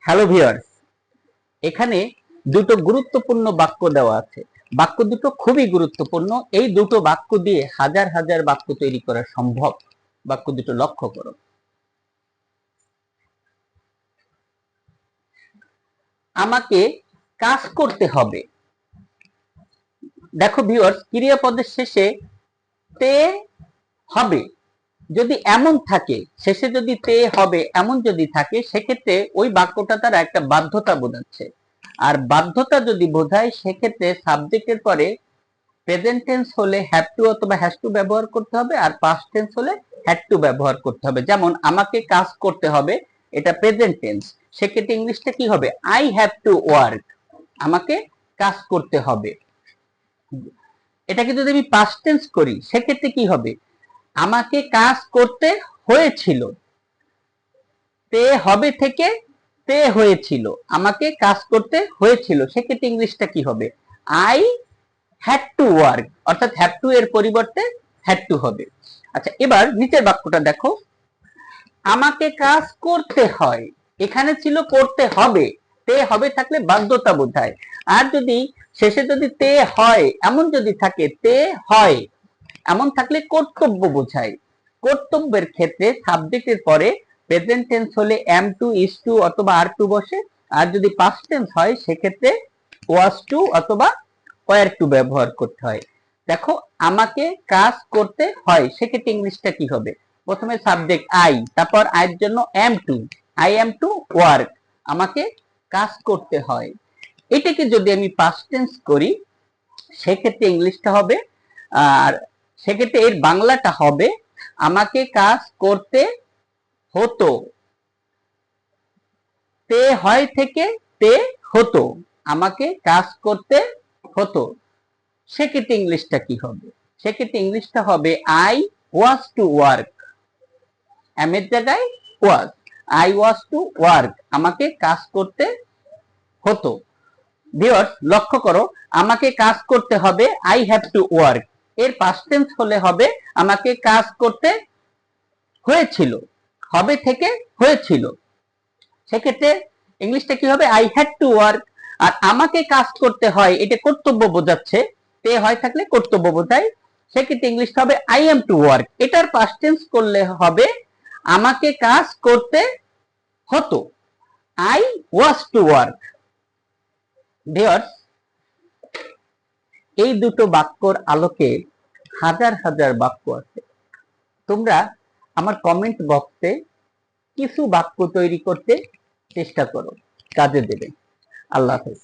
Hello viewers, এখানে দুটো গুরুত্বপূর্ণ বাক্য দেওয়া আছে। বাক্য দুটো খুবই গুরুত্বপূর্ণ। এই দুটো বাক্য দিয়ে হাজার হাজার বাক্য তৈরি করা সম্ভব। বাক্য দুটো লক্ষ্য করো। আমাকে কাজ করতে হবে। দেখো ভিউয়ার্স, ক্রিয়াপদের শেষে তে হবে যদি এমন থাকে, শেষে যদি তে হবে এমন যদি থাকে, সেক্ষেত্রে ওই বাক্যটা তারা একটা বাধ্যতা বোঝাচ্ছে। আর বাধ্যতা যদি বোঝায় সেক্ষেত্রে সাবজেক্টের পরে প্রেজেন্ট টেন্স হলে হ্যাভ টু অথবা হ্যাজ টু ব্যবহার করতে হবে, আর পাস্ট টেন্স হলে হ্যাড টু ব্যবহার করতে হবে। যেমন আমাকে কাজ করতে হবে, এটা প্রেজেন্ট টেন্স, সেক্ষেত্রে ইংলিশটা কি হবে? I have to work. আমাকে কাজ করতে হবে। এটাকে যদি আমি পাস্ট টেন্স করি সেক্ষেত্রে কি হবে? আমাকে কাজ করতে হয়েছিল। তে হবে থেকে তে হয়েছিল, আমাকে কাজ করতে হয়েছিল, সেক্ষেত্রে ইংলিশটা কি হবে? আই হ্যাড টু ওয়ার্ক, অর্থাৎ হ্যাভ টু এর পরিবর্তে হ্যাড টু হবে। আচ্ছা, এবার নিচের বাক্যটা দেখো। আমাকে কাজ করতে হয়, এখানে ছিল করতে হবে। তে হবে থাকলে বাধ্যতা বোঝায়। আর যদি শেষে যদি তে হয় এমন যদি থাকে, তে হয় এমন থাকলে কর্তব্য বোঝায়। কর্তব্যের ক্ষেত্রে সাবজেক্টের পরে প্রেজেন্ট টেন্স হলে এম টু, ইজ টু অথবা আর টু বসে। আর যদি পাস্ট টেন্স হয় সেক্ষেত্রে ওয়াজ টু অথবা ওয়ার টু ব্যবহার করতে হয়। দেখো, আমাকে কাজ করতে হয়, সেক্ষেত্রে ইংলিশটা কি হবে? প্রথমে সাবজেক্ট আই, তারপর আইয়ের জন্য am to, I am to work, আমাকে কাজ করতে হয়। এটাকে যদি আমি পাস্ট টেন্স করি সেক্ষেত্রে ইংলিশটা হবে, আর সেক্ষেত্রে এর বাংলাটা হবে আমাকে কাজ করতে হতো। তে হয় থেকে তে হতো, আমাকে কাজ করতে হতো। সেক্ষেত্রে ইংলিশটা কি হবে? সেক্ষেত্রে ইংলিশটা হবে I was to work. Am এর জায়গায় was, I was to work, আমাকে কাজ করতে হতো। ভিউয়ার্স, লক্ষ্য করো, আমাকে কাজ করতে হবে আই হ্যাভ টু ওয়ার্ক, এর পাস্ট টেন্স হলে হবে আমাকে কাজ করতে হয়েছিল। হবে থেকে হয়েছিল, সেক্ষেত্রে ইংলিশটা কি হবে? I had to work. আর আমাকে কাজ করতে হয়, এটা কর্তব্য বোঝাচ্ছে, তে হয় থাকলে কর্তব্য বোঝায়, সেক্ষেত্রে ইংলিশটা হবে আই এম টু ওয়ার্ক। এটার পাস্ট টেন্স করলে হবে আমাকে কাজ করতে হতো, I was to work. Viewers, এই দুটো বাক্যর আলোকে হাজার হাজার বাক্য আছে। তোমরা আমার কমেন্ট বক্সে কিছু বাক্য তৈরি করতে চেষ্টা করো, কাজে দেবে। আল্লাহ হাফেজ।